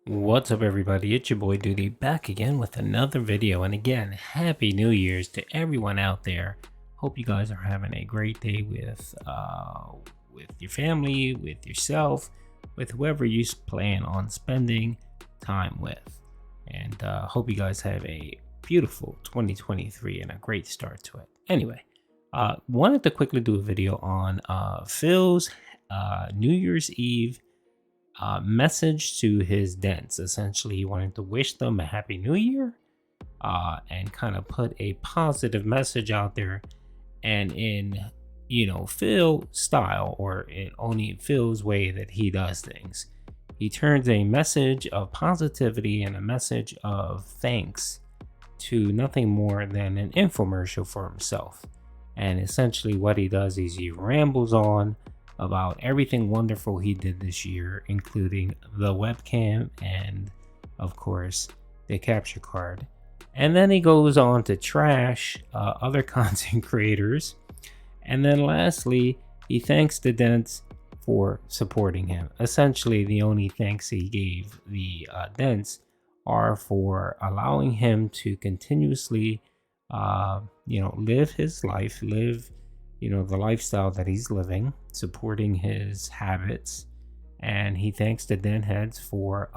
What's up, everybody? It's your boy Duty back again with another video. And again, Happy New Year's to everyone out there. Hope you guys are having a great day with your family, with yourself, with whoever you plan on spending time with. And hope you guys have a beautiful 2023 and a great start to it. Anyway, wanted to quickly do a video on Phil's New Year's Eve message to his Dents. Essentially, he wanted to wish them a happy new year and kind of put a positive message out there. And in, Phil style, or in only Phil's way that he does things, he turns a message of positivity and a message of thanks to nothing more than an infomercial for himself. And essentially what he does is he rambles on about everything wonderful he did this year, including the webcam and, of course, the capture card. And then he goes on to trash other content creators. And then lastly, he thanks the Dents for supporting him. Essentially, the only thanks he gave the Dents are for allowing him to continuously, live his life, the lifestyle that he's living, supporting his habits. And he thanks the Den Heads for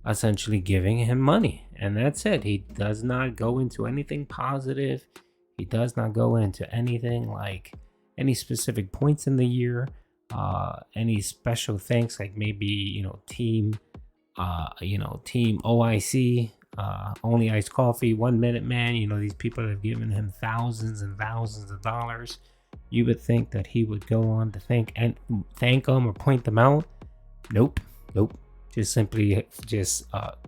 essentially giving him money. And that's it. He does not go into anything positive. He does not go into anything like any specific points in the year, any special thanks, like maybe, team OIC, Only Iced Coffee, 1 Minute Man. These people have given him thousands and thousands of dollars. You would think that he would go on to thank them or point them out. Nope. Just simply a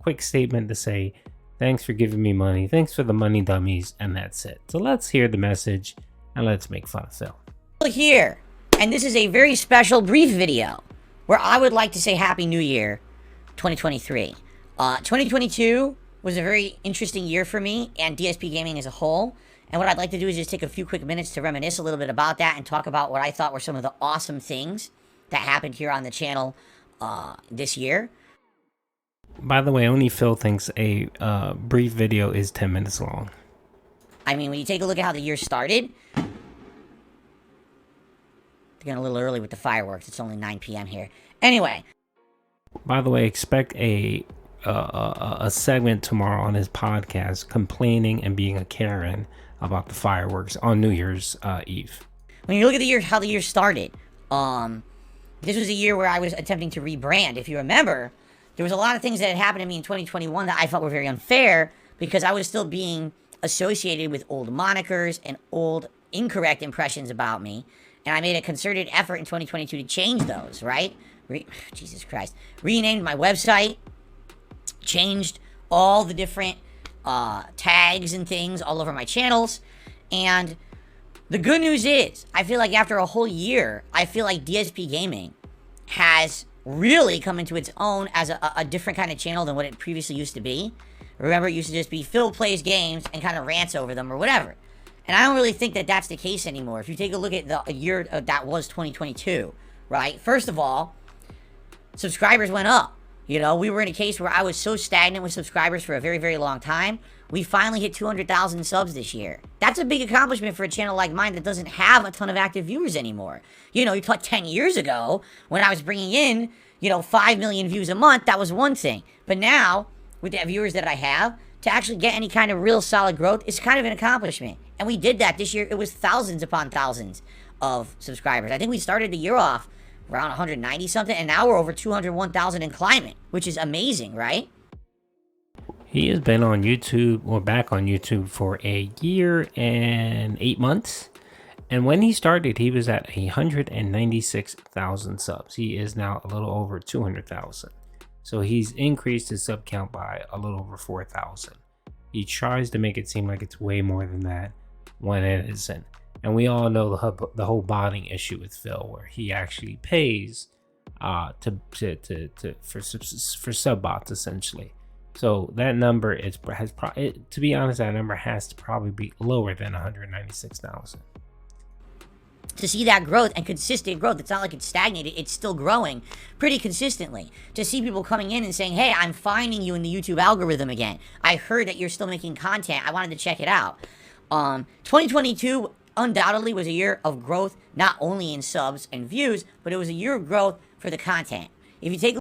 quick statement to say, thanks for giving me money. Thanks for the money, dummies. And that's it. So let's hear the message and let's make fun of Phil. Here, and this is a very special brief video where I would like to say Happy New Year 2023. 2022 was a very interesting year for me and DSP Gaming as a whole. And what I'd like to do is just take a few quick minutes to reminisce a little bit about that and talk about what I thought were some of the awesome things that happened here on the channel this year. By the way, only Phil thinks a brief video is 10 minutes long. I mean, when you take a look at how the year started, getting a little early with the fireworks. It's only 9 p.m. here. Anyway. By the way, expect a segment tomorrow on his podcast complaining and being a Karen about the fireworks on New Year's Eve. When you look at the year, how the year started, this was a year where I was attempting to rebrand. If you remember, there was a lot of things that had happened to me in 2021 that I felt were very unfair because I was still being associated with old monikers and old incorrect impressions about me. And I made a concerted effort in 2022 to change those, right? Jesus Christ. Renamed my website, changed all the different tags and things all over my channels. And the good news is, I feel like after a whole year, I feel like DSP Gaming has really come into its own as a different kind of channel than what it previously used to be. Remember, it used to just be Phil plays games and kind of rants over them or whatever. And I don't really think that that's the case anymore. If you take a look at the year that was 2022, right? First of all, subscribers went up. We were in a case where I was so stagnant with subscribers for a very, very long time. We finally hit 200,000 subs this year. That's a big accomplishment for a channel like mine that doesn't have a ton of active viewers anymore. You thought 10 years ago when I was bringing in, 5 million views a month, that was one thing. But now, with the viewers that I have, to actually get any kind of real solid growth is kind of an accomplishment. And we did that this year. It was thousands upon thousands of subscribers. I think we started the year off around 190 something, and now we're over 201,000 and climbing, which is amazing, right? He has been on YouTube, or back on YouTube, for a year and 8 months. And when he started, he was at 196,000 subs. He is now a little over 200,000. So he's increased his sub count by a little over 4,000. He tries to make it seem like it's way more than that when it isn't. And we all know the whole botting issue with Phil, where he actually pays for sub bots essentially. So that number to be honest, that number has to probably be lower than 196,000. to see that growth and consistent growth. It's not like it's stagnated. It's still growing pretty consistently. To see people coming in and saying, hey, I'm finding you in the YouTube algorithm again. I heard that you're still making content. I wanted to check it out. 2022 undoubtedly was a year of growth, not only in subs and views, but it was a year of growth for the content. If you take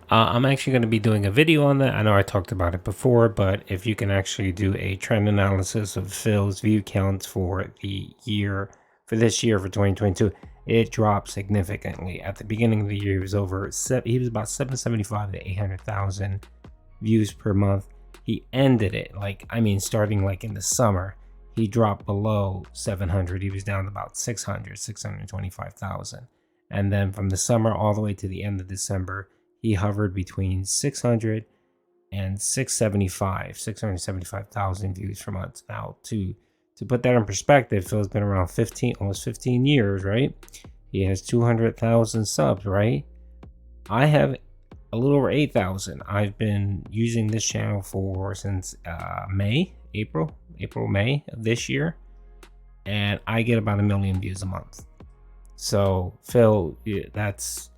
I'm actually going to be doing a video on that. I know I talked about it before, but if you can actually do a trend analysis of Phil's view counts for the year, for this year, for 2022, it dropped significantly. At the beginning of the year, he was about 775 to 800,000 views per month. He ended it, starting like in the summer, he dropped below 700. He was down to about 625,000. And then from the summer all the way to the end of December, he hovered between 600 and 675,000 views per month. Now, to put that in perspective, Phil's been around almost 15 years, right? He has 200,000 subs, right? I have a little over 8,000. I've been using this channel since May of this year, and I get about 1 million views a month. So, Phil, that's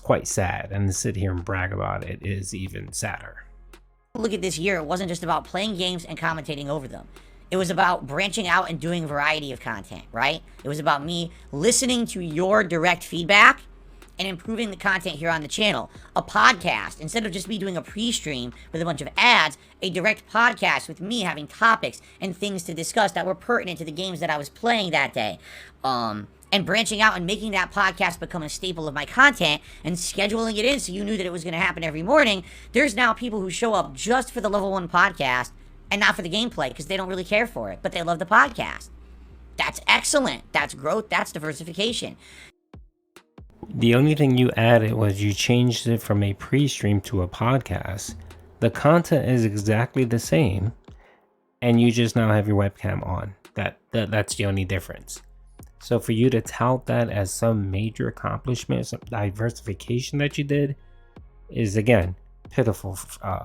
quite sad, and to sit here and brag about it is even sadder. Look at this year, it wasn't just about playing games and commentating over them. It was about branching out and doing a variety of content, right? It was about me listening to your direct feedback and improving the content here on the channel. A podcast, instead of just me doing a pre-stream with a bunch of ads, a direct podcast with me having topics and things to discuss that were pertinent to the games that I was playing that day. And branching out and making that podcast become a staple of my content and scheduling it in so you knew that it was going to happen every morning. There's now people who show up just for the Level 1 podcast and not for the gameplay because they don't really care for it, but they love the podcast. That's excellent. That's growth. That's diversification. The only thing you added was you changed it from a pre-stream to a podcast. The content is exactly the same, and you just now have your webcam on. That's the only difference. So for you to tout that as some major accomplishment, some diversification that you did, is again pitiful,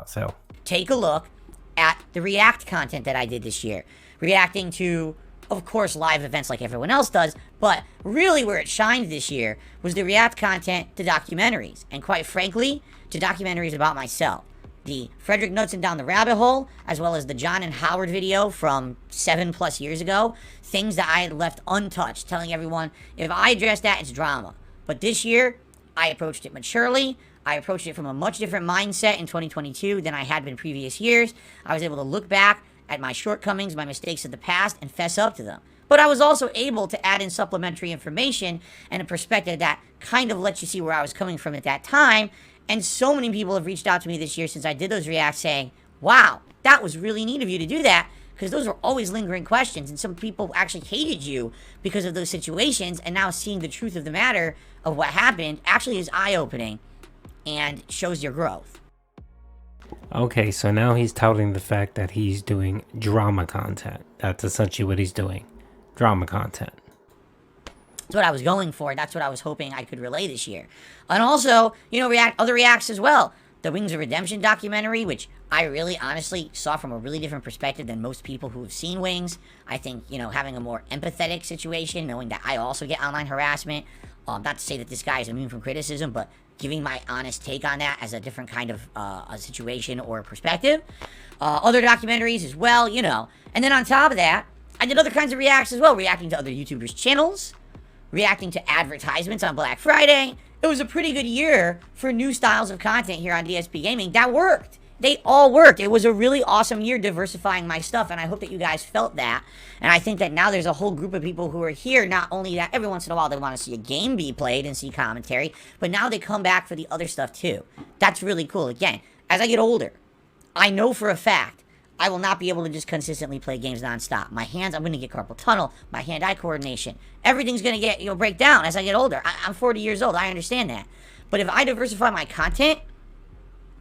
Phil. Take a look at the React content that I did this year. Reacting to, of course, live events like everyone else does, but really where it shined this year was the React content to documentaries. And quite frankly, to documentaries about myself. The Frederick Knudsen Down the Rabbit Hole, as well as the John and Howard video from 7+ years ago. Things that I had left untouched, telling everyone, if I address that, it's drama. But this year, I approached it maturely. I approached it from a much different mindset in 2022 than I had been previous years. I was able to look back at my shortcomings, my mistakes of the past, and fess up to them. But I was also able to add in supplementary information and a perspective that kind of lets you see where I was coming from at that time. And so many people have reached out to me this year since I did those reacts saying, wow, that was really neat of you to do that, because those were always lingering questions. And some people actually hated you because of those situations. And now seeing the truth of the matter of what happened actually is eye-opening and shows your growth. Okay, so now he's touting the fact that he's doing drama content. That's essentially what he's doing. Drama content. That's what I was going for. That's what I was hoping I could relay this year. And also, other reacts as well. The Wings of Redemption documentary, which I really honestly saw from a really different perspective than most people who have seen Wings. I think, having a more empathetic situation, knowing that I also get online harassment. Not to say that this guy is immune from criticism, but giving my honest take on that as a different kind of a situation or perspective. Other documentaries as well, And then on top of that, I did other kinds of reacts as well, reacting to other YouTubers' channels, reacting to advertisements on Black Friday. It was a pretty good year for new styles of content here on DSP Gaming. That worked. They all worked. It was a really awesome year diversifying my stuff, and I hope that you guys felt that. And I think that now there's a whole group of people who are here, not only that every once in a while they want to see a game be played and see commentary, but now they come back for the other stuff too. That's really cool. Again, as I get older, I know for a fact I will not be able to just consistently play games nonstop. My hands, I'm going to get carpal tunnel, my hand-eye coordination. Everything's going to get, break down as I get older. I'm 40 years old. I understand that. But if I diversify my content,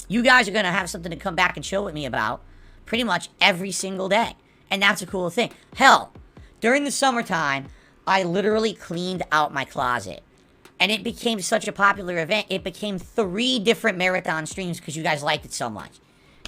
you guys are going to have something to come back and chill with me about pretty much every single day. And that's a cool thing. Hell, during the summertime, I literally cleaned out my closet. And it became such a popular event, it became 3 different marathon streams because you guys liked it so much.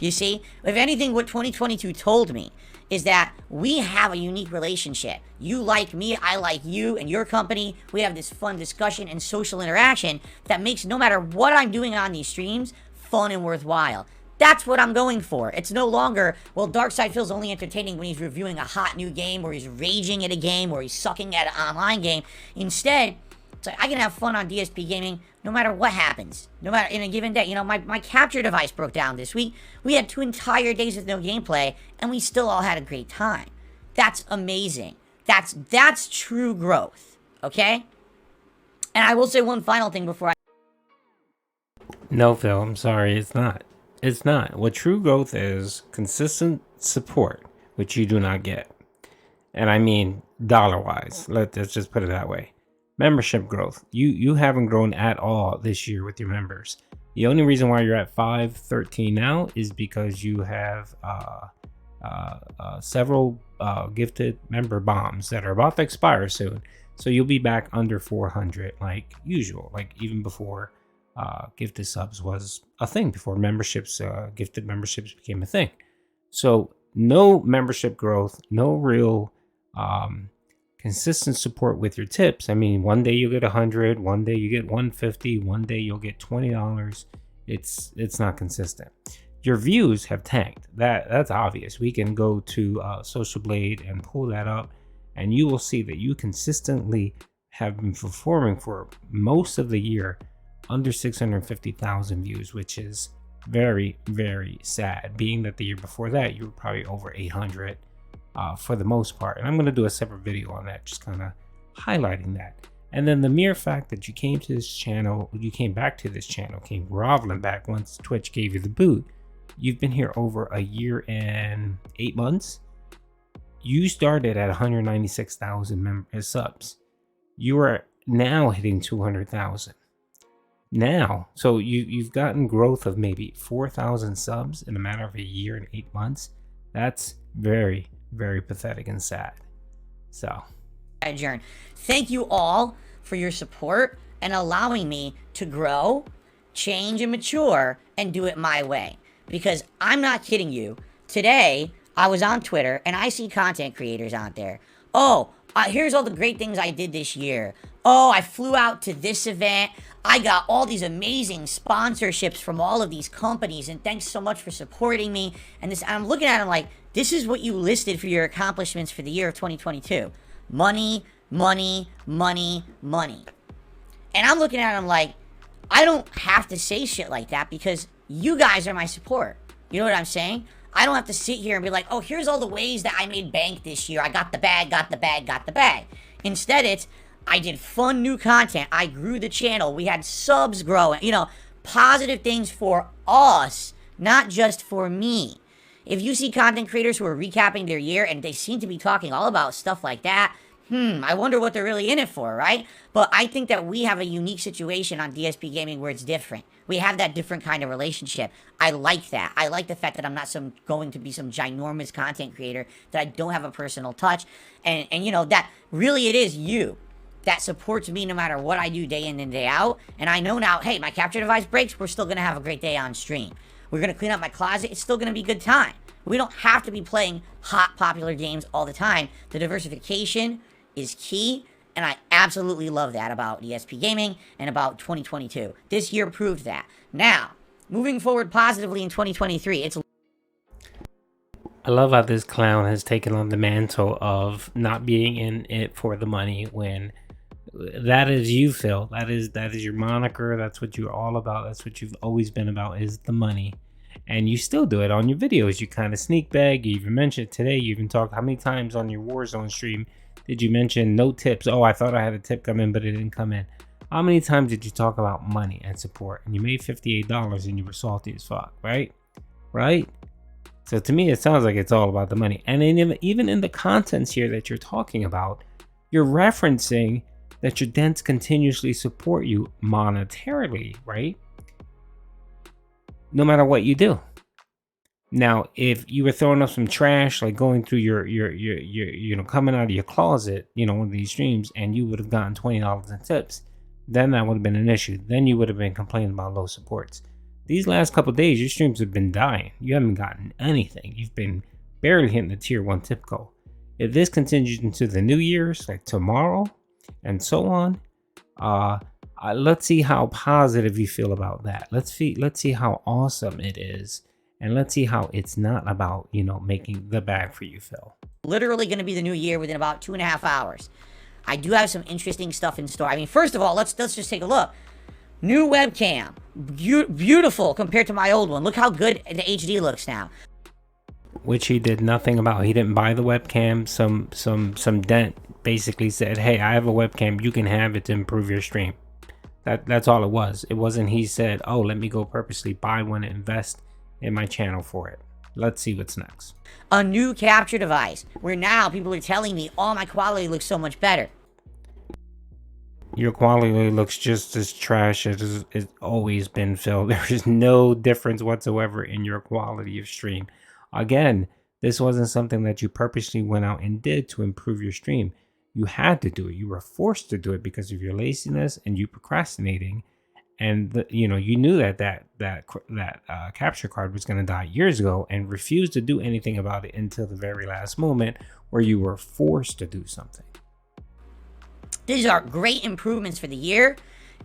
You see, if anything, what 2022 told me is that we have a unique relationship. You like me, I like you and your company. We have this fun discussion and social interaction that makes no matter what I'm doing on these streams, fun and worthwhile. That's what I'm going for. It's no longer, well, Darkside feels only entertaining when he's reviewing a hot new game, or he's raging at a game, or he's sucking at an online game. Instead, it's like I can have fun on DSP Gaming no matter what happens. No matter in a given day. You know, my capture device broke down this week. We had 2 entire days with no gameplay, and we still all had a great time. That's amazing. That's true growth. Okay? And I will say one final thing before I... No, Phil, I'm sorry, it's not. It's not. What true growth is consistent support, which you do not get. And I mean dollar-wise. Let's just put it that way. Membership growth. You haven't grown at all this year with your members. The only reason why you're at 513 now is because you have several gifted member bombs that are about to expire soon. So you'll be back under 400 like usual, like even before gifted subs was a thing, before memberships, gifted memberships became a thing. So no membership growth, no real consistent support with your tips. I mean, one day you get 100, one day you get 150, one day you'll get $20. It's not consistent. Your views have tanked. That's obvious. We can go to Social Blade and pull that up, and you will see that you consistently have been performing for most of the year under 650,000 views, which is very, very sad, being that the year before that you were probably over 800 for the most part. And I'm going to do a separate video on that, just kind of highlighting that. And then the mere fact that you came to this channel, you came back to this channel, came groveling back once Twitch gave you the boot. You've been here over a year and 8 months. You started at 196,000 subs. You are now hitting 200,000. Now, so you've gotten growth of maybe 4,000 subs in a matter of a year and 8 months. That's very, very pathetic and sad. So, adjourn. Thank you all for your support and allowing me to grow, change, and mature and do it my way. Because I'm not kidding you. Today, I was on Twitter and I see content creators out there. Oh, here's all the great things I did this year. Oh, I flew out to this event. I got all these amazing sponsorships from all of these companies, and thanks so much for supporting me. And this, I'm looking at them like, this is what you listed for your accomplishments for the year of 2022. Money, money, money, money. And I'm looking at them like, I don't have to say shit like that because you guys are my support. You know what I'm saying? I don't have to sit here and be like, oh, here's all the ways that I made bank this year. I got the bag, got the bag, got the bag. Instead, it's, I did fun new content. I grew the channel. We had subs growing. You know, positive things for us, not just for me. If you see content creators who are recapping their year and they seem to be talking all about stuff like that, I wonder what they're really in it for, right? But I think that we have a unique situation on DSP Gaming where it's different. We have that different kind of relationship. I like that. I like the fact that I'm not going to be some ginormous content creator, that I don't have a personal touch. And you know, that really it is you that supports me no matter what I do day in and day out. And I know now, hey, my capture device breaks, we're still going to have a great day on stream. We're going to clean up my closet, it's still going to be a good time. We don't have to be playing hot, popular games all the time. The diversification is key, and I absolutely love that about DSP Gaming and about 2022. This year proved that. Now, moving forward positively in 2023, I love how this clown has taken on the mantle of not being in it for the money when that is you, Phil. That is your moniker. That's what you're all about. That's what you've always been about, is the money. And you still do it on your videos. You kind of sneak bag. You even mentioned today. You even talked how many times on your Warzone stream did you mention no tips? Oh, I thought I had a tip come in, but it didn't come in. How many times did you talk about money and support? And you made $58 and you were salty as fuck, right? Right? So to me, it sounds like it's all about the money. And even in the contents here that you're talking about, you're referencing that your Dents continuously support you monetarily, right? No matter what you do. Now, if you were throwing up some trash, like going through your you know, coming out of your closet, you know, one of these streams, and you would have gotten $20 in tips, then that would have been an issue. Then you would have been complaining about low supports. These last couple of days, your streams have been dying. You haven't gotten anything. You've been barely hitting the tier 1 tip goal. If this continues into the New Year's, like tomorrow and so on, let's see how positive you feel about that. Let's see how awesome it is, and let's see how it's not about, you know, making the bag for you, Phil. Literally going to be the new year within about 2.5 hours. I do have some interesting stuff in store. I mean, first of all, let's just take a look. New webcam, beautiful compared to my old one. Look how good the HD looks now. Which he did nothing about. He didn't buy the webcam. Some dent basically said, "Hey, I have a webcam. You can have it to improve your stream." That's all it was. It wasn't he said, "Oh, let me go purposely buy one and invest in my channel for it." Let's see what's next. A new capture device, where now people are telling me, "Oh, my quality looks so much better." Your quality looks just as trash as it's always been, Phil. There is no difference whatsoever in your quality of stream. Again, this wasn't something that you purposely went out and did to improve your stream. You had to do it. You were forced to do it because of your laziness and you procrastinating. And you know, you knew that capture card was going to die years ago and refused to do anything about it until the very last moment, where you were forced to do something. These are great improvements for the year,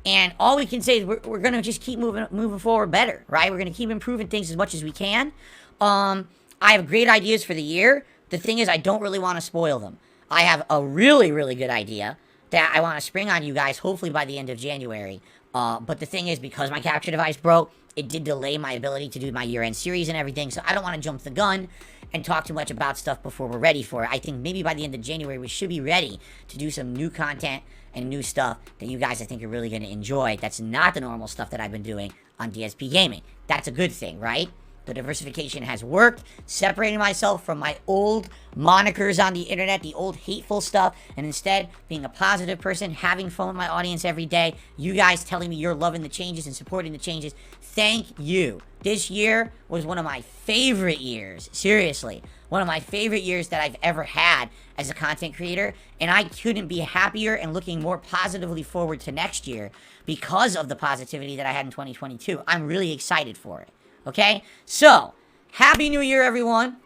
and all we can say is we're going to just keep moving forward better, right? We're going to keep improving things as much as we can. I have great ideas for the year. The thing is, I don't really want to spoil them. I have a really, really good idea that I want to spring on you guys, hopefully by the end of January. But the thing is, because my capture device broke, it did delay my ability to do my year-end series and everything, so I don't want to jump the gun and talk too much about stuff before we're ready for it. I think maybe by the end of January, we should be ready to do some new content and new stuff that you guys, I think, are really going to enjoy. That's not the normal stuff that I've been doing on DSP Gaming. That's a good thing, right? The diversification has worked, separating myself from my old monikers on the internet, the old hateful stuff, and instead being a positive person, having fun with my audience every day. You guys telling me you're loving the changes and supporting the changes. Thank you. This year was one of my favorite years. Seriously, one of my favorite years that I've ever had as a content creator, and I couldn't be happier and looking more positively forward to next year because of the positivity that I had in 2022. I'm really excited for it. Okay, so Happy New Year, everyone.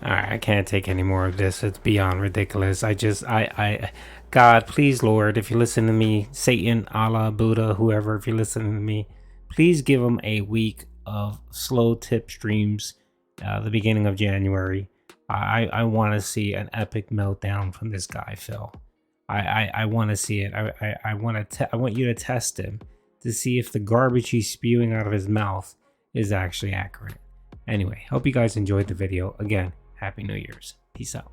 All right, I can't take any more of this. It's beyond ridiculous. God, please, Lord, if you listen to me, Satan, Allah, Buddha, whoever, if you're listening to me, please give them a week of slow tip streams, the beginning of January. I want to see an epic meltdown from this guy, Phil. I want to see it. I want you to test him to see if the garbage he's spewing out of his mouth is actually accurate. Anyway, hope you guys enjoyed the video. Again, Happy New Year's. Peace out.